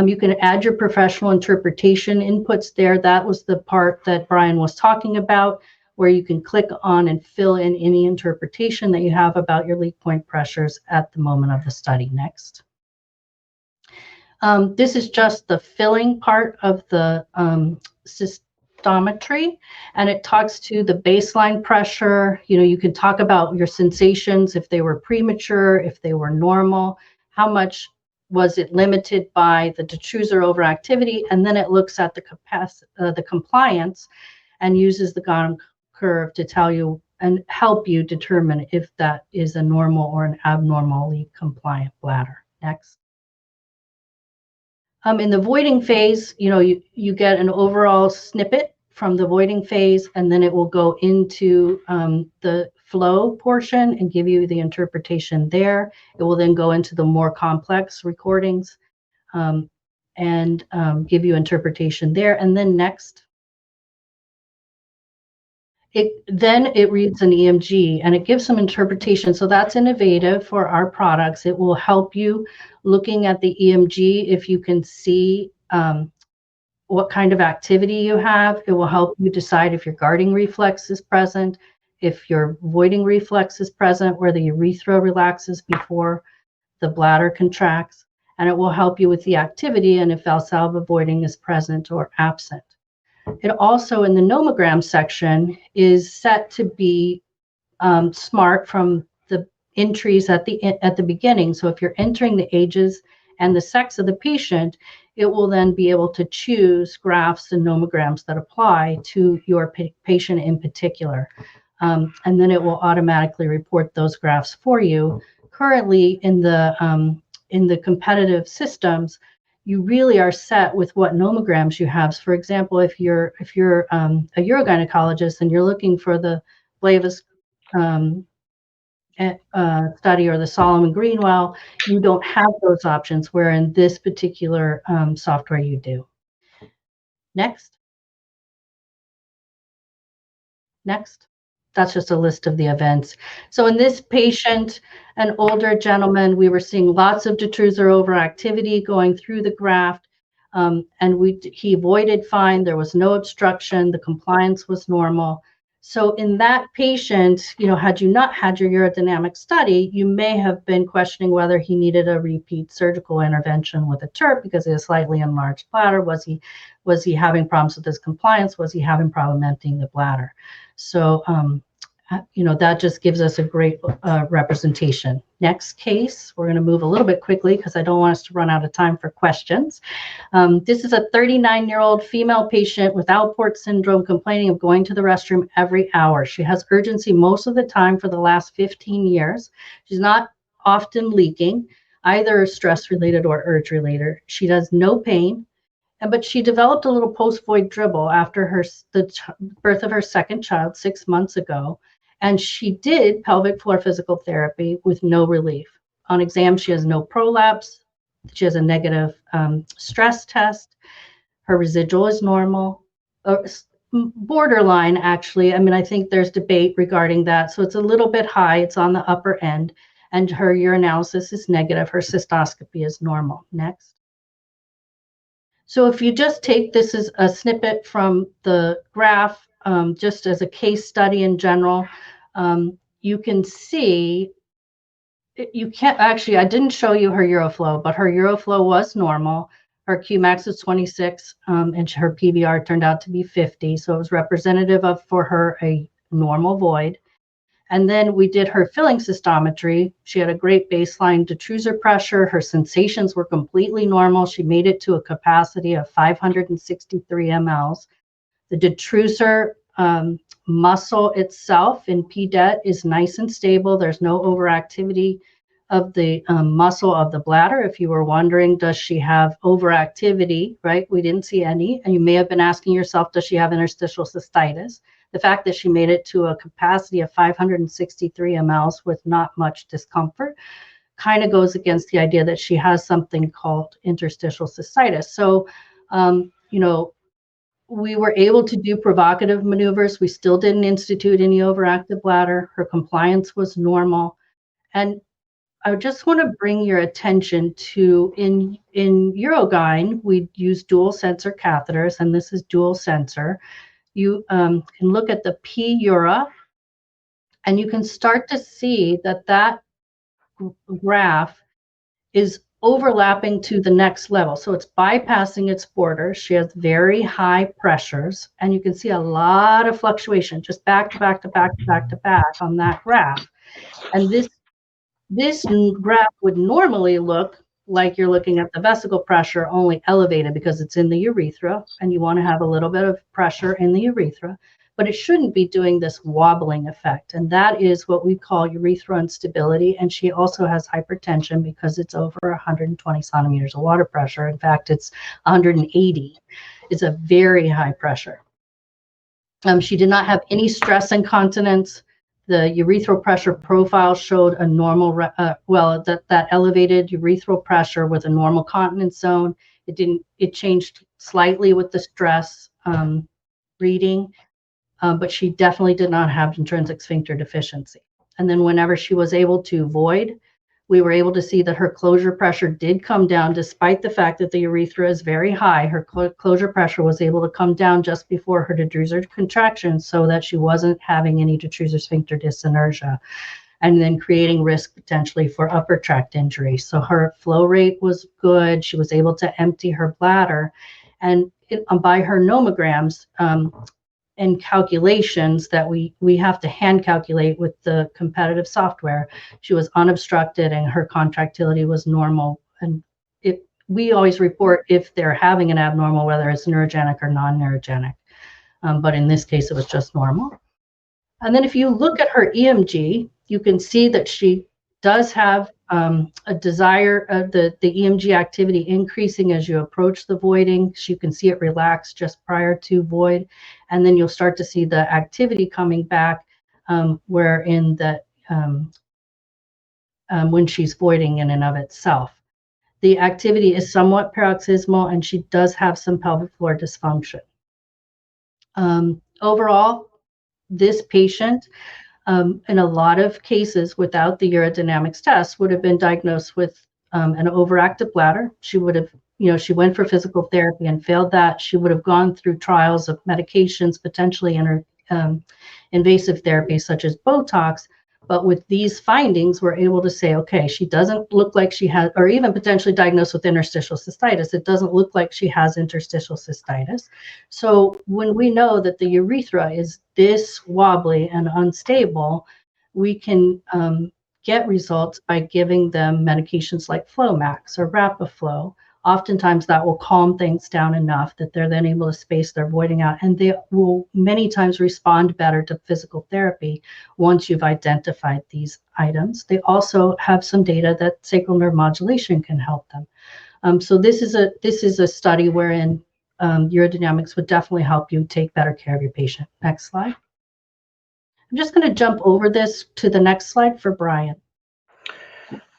Speaker 5: You can add your professional interpretation inputs there. That was the part that Brian was talking about, where you can click on and fill in any interpretation that you have about your leak point pressures at the moment of the study. Next. This is just the filling part of the cystometry, and it talks to the baseline pressure. You can talk about your sensations, if they were premature, if they were normal, how much was it limited by the detrusor overactivity, and then it looks at the compliance and uses the Gonham curve to tell you and help you determine if that is a normal or an abnormally compliant bladder. Next. In the voiding phase, you get an overall snippet from the voiding phase, and then it will go into the flow portion and give you the interpretation there. It will then go into the more complex recordings and give you interpretation there. And then next. It reads an EMG and it gives some interpretation. So that's innovative for our products. It will help you looking at the EMG if you can see what kind of activity you have. It will help you decide if your guarding reflex is present, if your voiding reflex is present, where the urethra relaxes before the bladder contracts, and it will help you with the activity and if Valsalva voiding is present or absent. It also, in the nomogram section, is set to be smart from the entries at the beginning. So if you're entering the ages and the sex of the patient, it will then be able to choose graphs and nomograms that apply to your patient in particular. And then it will automatically report those graphs for you. Currently, in the competitive systems, you really are set with what nomograms you have. So for example, if you're a urogynecologist and you're looking for the Blavis study or the Solomon Greenwell, you don't have those options, where in this particular software you do. Next. Next. That's just a list of the events. So in this patient, an older gentleman, we were seeing lots of detrusor overactivity going through the graft, and he voided fine. There was no obstruction. The compliance was normal. So in that patient, had you not had your urodynamic study, you may have been questioning whether he needed a repeat surgical intervention with a TURP because he has slightly enlarged bladder. Was he having problems with his compliance? Was he having problem emptying the bladder? So, that just gives us a great representation. Next case, we're going to move a little bit quickly because I don't want us to run out of time for questions. This is a 39-year-old female patient with Alport syndrome complaining of going to the restroom every hour. She has urgency most of the time for the last 15 years. She's not often leaking, either stress-related or urge-related. She has no pain. But she developed a little post-void dribble after the birth of her second child 6 months ago, and she did pelvic floor physical therapy with no relief. On exam, she has no prolapse. She has a negative stress test. Her residual is normal. borderline, actually. I mean, I think there's debate regarding that. So it's a little bit high. It's on the upper end. And her urinalysis is negative. Her cystoscopy is normal. Next. So if you just take this as a snippet from the graph, just as a case study in general, you can see, you can't actually, I didn't show you her uroflow, but her uroflow was normal. Her Qmax was 26, and her PVR turned out to be 50. So it was representative of, for her, a normal void. And then we did her filling cystometry. She had a great baseline detrusor pressure. Her sensations were completely normal. She made it to a capacity of 563 mLs. The detrusor muscle itself in PDET is nice and stable. There's no overactivity of the muscle of the bladder. If you were wondering, does she have overactivity, right? We didn't see any. And you may have been asking yourself, does she have interstitial cystitis? The fact that she made it to a capacity of 563 mLs with not much discomfort kind of goes against the idea that she has something called interstitial cystitis. So, you know, we were able to do provocative maneuvers. We still didn't institute any overactive bladder. Her compliance was normal. And I just want to bring your attention to, in Urogyne, we use dual sensor catheters, and this is dual sensor. You can look at the P-Ura, and you can start to see that that graph is overlapping to the next level. So it's bypassing its borders. She has very high pressures, and you can see a lot of fluctuation just back to back to back to back to back on that graph. And this graph would normally look like you're looking at the vesicle pressure only elevated because it's in the urethra, and you want to have a little bit of pressure in the urethra, but it shouldn't be doing this wobbling effect. And that is what we call urethral instability. And she also has hypertension because it's over 120 centimeters of water pressure. In fact, it's 180. It's a very high pressure. She did not have any stress incontinence. The urethral pressure profile showed a normal, that elevated urethral pressure with a normal continence zone. It changed slightly with the stress reading, but she definitely did not have intrinsic sphincter deficiency. And then whenever she was able to void, we were able to see that her closure pressure did come down despite the fact that the urethra is very high. Her closure pressure was able to come down just before her detrusor contraction so that she wasn't having any detrusor sphincter dyssynergia and then creating risk potentially for upper tract injury. So her flow rate was good. She was able to empty her bladder, and by her nomograms, and calculations that we have to hand calculate with the competitive software, she was unobstructed and her contractility was normal. And we always report if they're having an abnormal, whether it's neurogenic or non-neurogenic. But in this case, it was just normal. And then if you look at her EMG, you can see that she does have a desire of the EMG activity increasing as you approach the voiding. So you can see it relax just prior to void. And then you'll start to see the activity coming back where in the when she's voiding in and of itself. The activity is somewhat paroxysmal, and she does have some pelvic floor dysfunction. Overall, this patient, in a lot of cases without the urodynamics test, would have been diagnosed with an overactive bladder. She would have, she went for physical therapy and failed that. She would have gone through trials of medications, potentially invasive therapy such as Botox. But with these findings, we're able to say, okay, she doesn't look like she has, or even potentially diagnosed with interstitial cystitis. It doesn't look like she has interstitial cystitis. So when we know that the urethra is this wobbly and unstable, we can get results by giving them medications like Flomax or Rapaflow. Oftentimes that will calm things down enough that they're then able to space their voiding out, and they will many times respond better to physical therapy once you've identified these items. They also have some data that sacral nerve modulation can help them. So this is a study wherein urodynamics would definitely help you take better care of your patient. Next slide. I'm just going to jump over this to the next slide for Brian.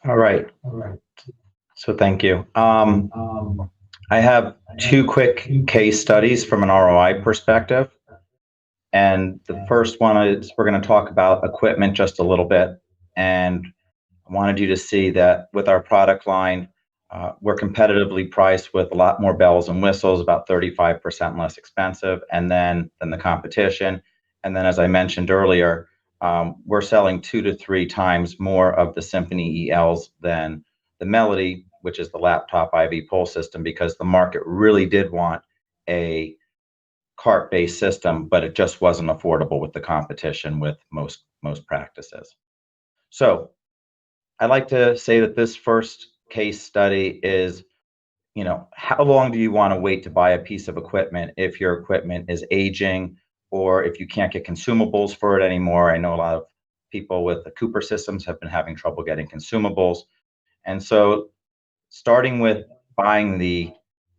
Speaker 6: All right. So thank you. I have two quick case studies from an ROI perspective. And the first one is we're going to talk about equipment just a little bit. And I wanted you to see that with our product line, we're competitively priced with a lot more bells and whistles, about 35% less expensive, and then than the competition. And then, as I mentioned earlier, we're selling 2 to 3 times more of the Symphony ELs than the Melody, which is the laptop IV pull system, because the market really did want a cart-based system, but it just wasn't affordable with the competition with most practices. So I like to say that this first case study is, how long do you want to wait to buy a piece of equipment if your equipment is aging or if you can't get consumables for it anymore? I know a lot of people with the Cooper systems have been having trouble getting consumables. And so starting with buying the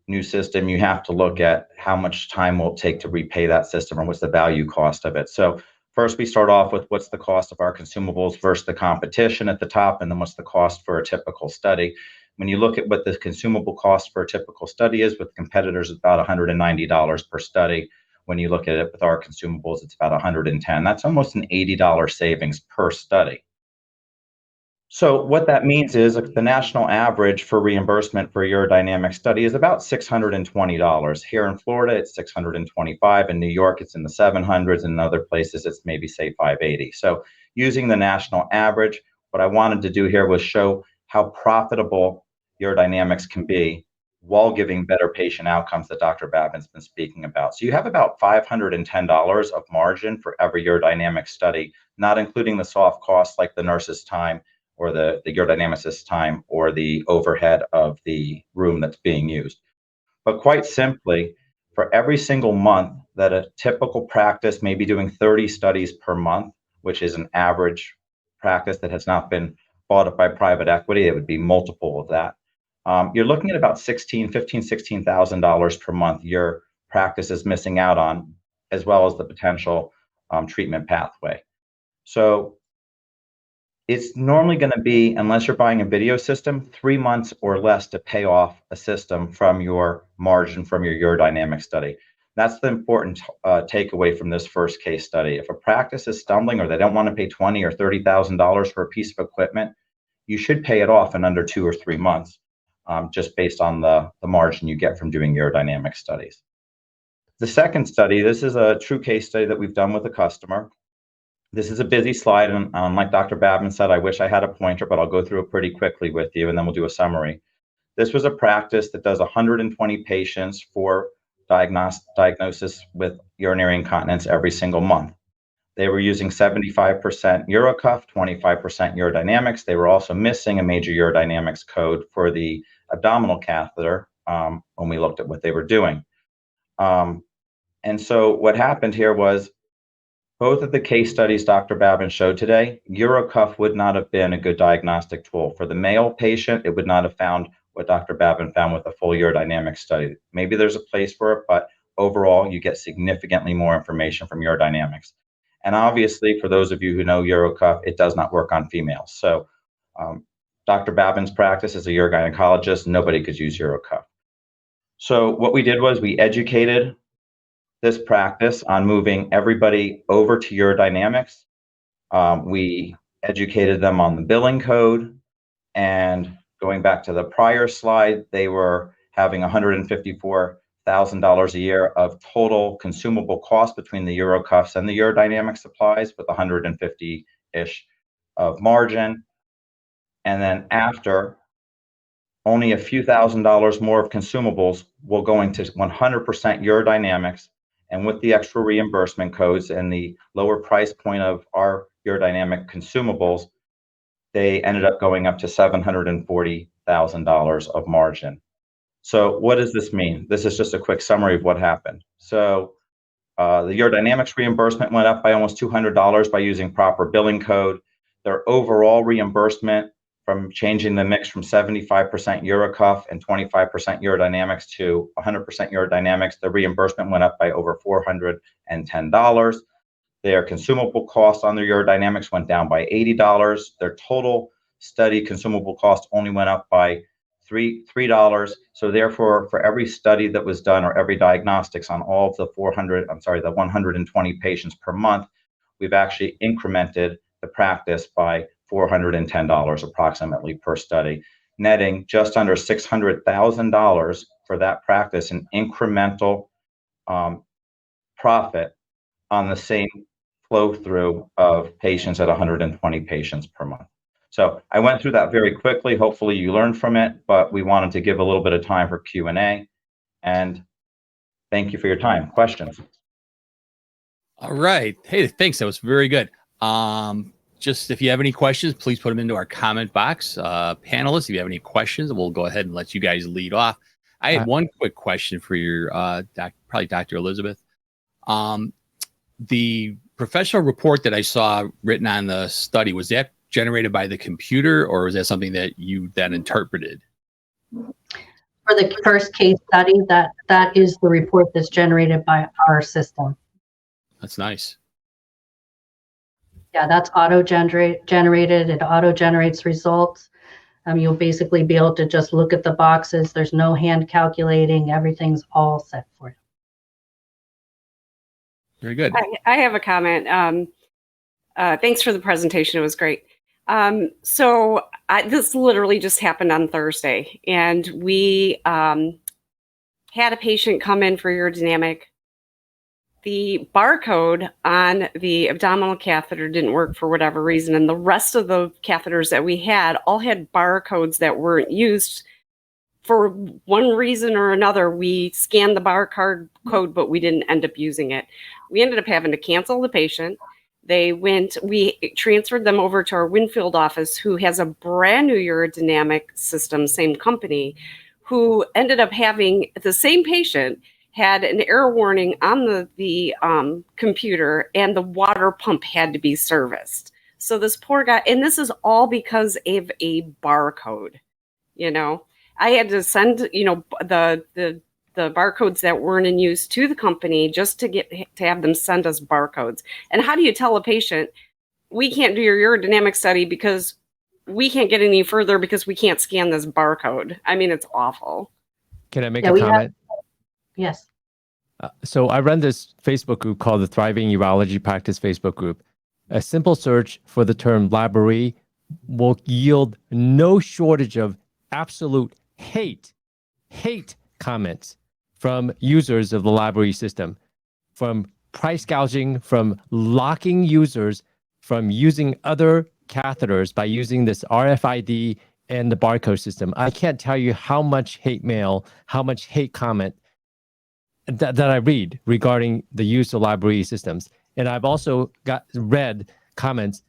Speaker 6: new system, you have to look at how much time will it take to repay that system or what's the value cost of it. So first we start off with what's the cost of our consumables versus the competition at the top, and then what's the cost for a typical study. When you look at what the consumable cost for a typical study is with competitors, it's about $190 per study. When you look at it with our consumables, it's about $110. That's almost an $80 savings per study. So what that means is the national average for reimbursement for urodynamic study is about $620. Here in Florida, it's $625. In New York, it's in the 700s. In other places, it's maybe say $580. So using the national average, what I wanted to do here was show how profitable urodynamics can be while giving better patient outcomes that Dr. Babin's been speaking about. So you have about $510 of margin for every urodynamic study, not including the soft costs like the nurse's time or the urodynamicist's time or the overhead of the room that's being used. But quite simply, for every single month that a typical practice may be doing 30 studies per month, which is an average practice that has not been bought up by private equity, it would be multiple of that. You're looking at about $16,000 per month your practice is missing out on, as well as the potential treatment pathway. So it's normally going to be, unless you're buying a video system, 3 months or less to pay off a system from your margin from your urodynamic study. That's the important takeaway from this first case study. If a practice is stumbling or they don't want to pay $20,000 or $30,000 for a piece of equipment, you should pay it off in under 2 or 3 months, just based on the margin you get from doing urodynamic studies. The second study, this is a true case study that we've done with a customer. This is a busy slide, and like Dr. Babin said, I wish I had a pointer, but I'll go through it pretty quickly with you, and then we'll do a summary. This was a practice that does 120 patients for diagnosis with urinary incontinence every single month. They were using 75% Urocuff, 25% urodynamics. They were also missing a major urodynamics code for the abdominal catheter when we looked at what they were doing. And so what happened here was, both of the case studies Dr. Babin showed today, Urocuff would not have been a good diagnostic tool. For the male patient, it would not have found what Dr. Babin found with a full urodynamic study. Maybe there's a place for it, but overall, you get significantly more information from urodynamics. And obviously, for those of you who know Urocuff, it does not work on females. So Dr. Babin's practice as a urogynecologist, nobody could use Urocuff. So what we did was we educated this practice on moving everybody over to urodynamics. We educated them on the billing code, and going back to the prior slide, they were having $154,000 a year of total consumable cost between the Urocuffs and the urodynamic supplies, with 150-ish of margin. And then after, only a few $1,000s more of consumables will go into 100% urodynamics. And with the extra reimbursement codes and the lower price point of our urodynamic consumables, they ended up going up to $740,000 of margin. So what does this mean? This is just a quick summary of what happened. So the urodynamics reimbursement went up by almost $200 by using proper billing code. Their overall reimbursement from changing the mix from 75% Urocuff and 25% urodynamics to 100% urodynamics, the reimbursement went up by over $410. Their consumable costs on their urodynamics went down by $80. Their total study consumable cost only went up by $3. So therefore, for every study that was done or every diagnostics on all of the 120 patients per month, we've actually incremented the practice by $410 approximately per study, netting just under $600,000 for that practice in incremental profit on the same flow through of patients at 120 patients per month. So I went through that very quickly. Hopefully you learned from it, but we wanted to give a little bit of time for Q&A. And thank you for your time. Questions?
Speaker 1: All right. Hey, thanks. That was very good. Just if you have any questions, please put them into our comment box. Panelists, if you have any questions, we'll go ahead and let you guys lead off. I had one quick question for your probably Dr. Elizabeth. The professional report that I saw written on the study, was that generated by the computer, or was that something that you then interpreted?
Speaker 5: For the first case study, that is the report that's generated by our system.
Speaker 1: That's nice.
Speaker 5: Yeah, that's auto-generated. It auto-generates results. You'll basically be able to just look at the boxes. There's no hand calculating. Everything's all set for you.
Speaker 1: Very good.
Speaker 2: I have a comment. Thanks for the presentation. It was great. So this literally just happened on Thursday, and we had a patient come in for urodynamic. The barcode on the abdominal catheter didn't work for whatever reason, and the rest of the catheters that we had all had barcodes that weren't used for one reason or another. We scanned the barcode code, but we didn't end up using it. We ended up having to cancel the patient. We transferred them over to our Winfield office, who has a brand new urodynamic system, same company, who ended up having the same patient had an error warning on the computer, and the water pump had to be serviced. So this poor guy, and this is all because of a barcode. I had to send the barcodes that weren't in use to the company just to have them send us barcodes. And how do you tell a patient, we can't do your urodynamic study because we can't get any further because we can't scan this barcode? I mean, it's awful.
Speaker 4: Can I make a comment?
Speaker 5: Yes.
Speaker 4: So I run this Facebook group called the Thriving Urology Practice Facebook group. A simple search for the term Labary will yield no shortage of absolute hate comments from users of the Labary system, from price gouging, from locking users from using other catheters by using this RFID and the barcode system. I can't tell you how much hate mail, how much hate comment that I read regarding the use of Labary systems. And I've also read comments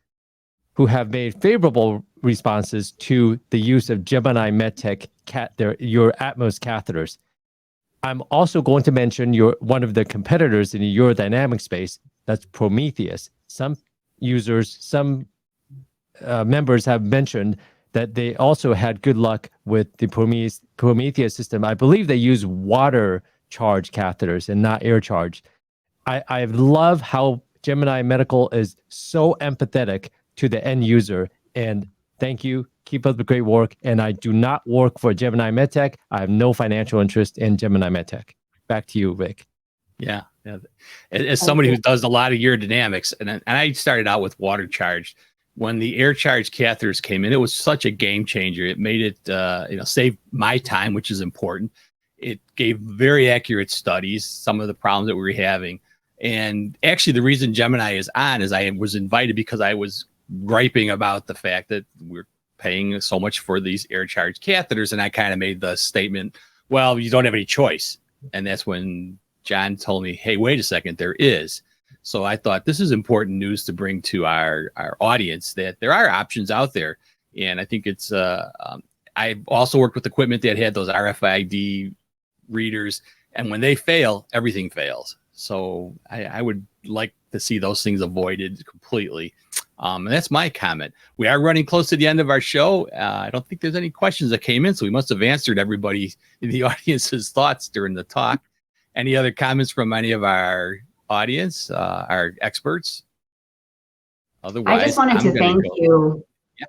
Speaker 4: who have made favorable responses to the use of Gemini MedTech, your Atmos catheters. I'm also going to mention one of the competitors in the urodynamic space, that's Prometheus. Some users, some members have mentioned that they also had good luck with the Prometheus system. I believe they use water charge catheters and not air charge. I love how Gemini Medical is so empathetic to the end user. And thank you. Keep up the great work. And I do not work for Gemini MedTech. I have no financial interest in Gemini MedTech. Back to you, Rick.
Speaker 1: Yeah. As somebody who does a lot of urodynamics, and I started out with water charged. When the air charge catheters came in, it was such a game changer. It made it, save my time, which is important. It gave very accurate studies, some of the problems that we were having. And actually, the reason Gemini is on is I was invited because I was griping about the fact that we're paying so much for these air charge catheters. And I kind of made the statement, well, you don't have any choice. And that's when John told me, hey, wait a second, there is. So I thought this is important news to bring to our audience, that there are options out there. And I think it's, I've also worked with equipment that had those RFID readers, and when they fail, everything fails. So I would like to see those things avoided completely. And that's my comment. We are running close to the end of our show. I don't think there's any questions that came in, so we must have answered everybody in the audience's thoughts during the talk. Any other comments from any of our audience, our experts? Otherwise,
Speaker 3: I just wanted to thank you.
Speaker 1: Yeah.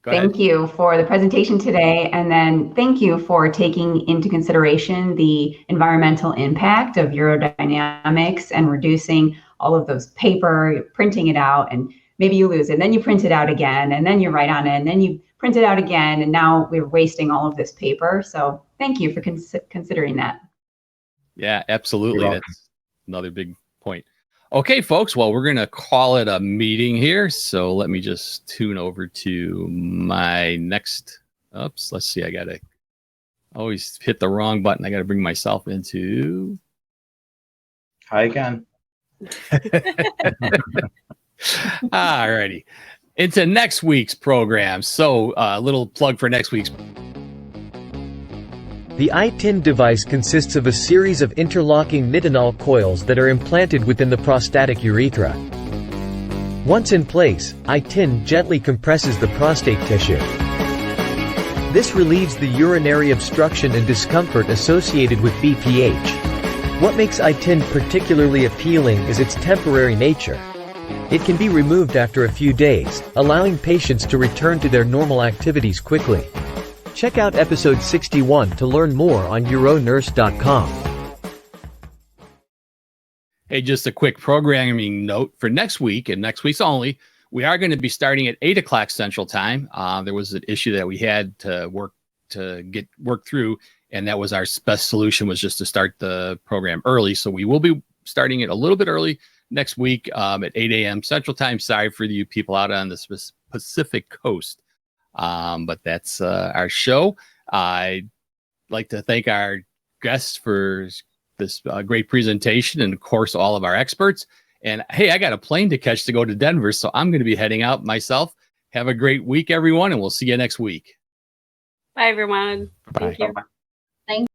Speaker 1: Go ahead.
Speaker 3: Thank you for the presentation today. And then thank you for taking into consideration the environmental impact of urodynamics and reducing all of those paper, printing it out, and maybe you lose it. And then you print it out again, and then you write on it, and then you print it out again. And now we're wasting all of this paper. So thank you for considering that.
Speaker 1: Yeah, absolutely.
Speaker 6: You're welcome.
Speaker 1: That's another big point. Okay, folks. Well, we're going to call it a meeting here. So let me just tune over to my next. Oops. Let's see. I got to always hit the wrong button. I got to bring myself into.
Speaker 6: Hi again.
Speaker 1: All righty. Into next week's program. So a little plug for next week's.
Speaker 7: The iTind device consists of a series of interlocking nitinol coils that are implanted within the prostatic urethra. Once in place, iTind gently compresses the prostate tissue. This relieves the urinary obstruction and discomfort associated with BPH. What makes iTind particularly appealing is its temporary nature. It can be removed after a few days, allowing patients to return to their normal activities quickly. Check out episode 61 to learn more on uronurse.com.
Speaker 1: Hey, just a quick programming note for next week and next week's only. We are going to be starting at 8 o'clock Central Time. There was an issue that we had to work through, and that was our best solution was just to start the program early. So we will be starting it a little bit early next week at 8 a.m. Central Time. Sorry for you people out on the Pacific Coast. But that's our show. I'd like to thank our guests for this great presentation and, of course, all of our experts. And, hey, I got a plane to catch to go to Denver, so I'm going to be heading out myself. Have a great week, everyone, and we'll see you next week.
Speaker 2: Bye, everyone.
Speaker 4: Bye.
Speaker 2: Thank you.
Speaker 6: Bye-bye.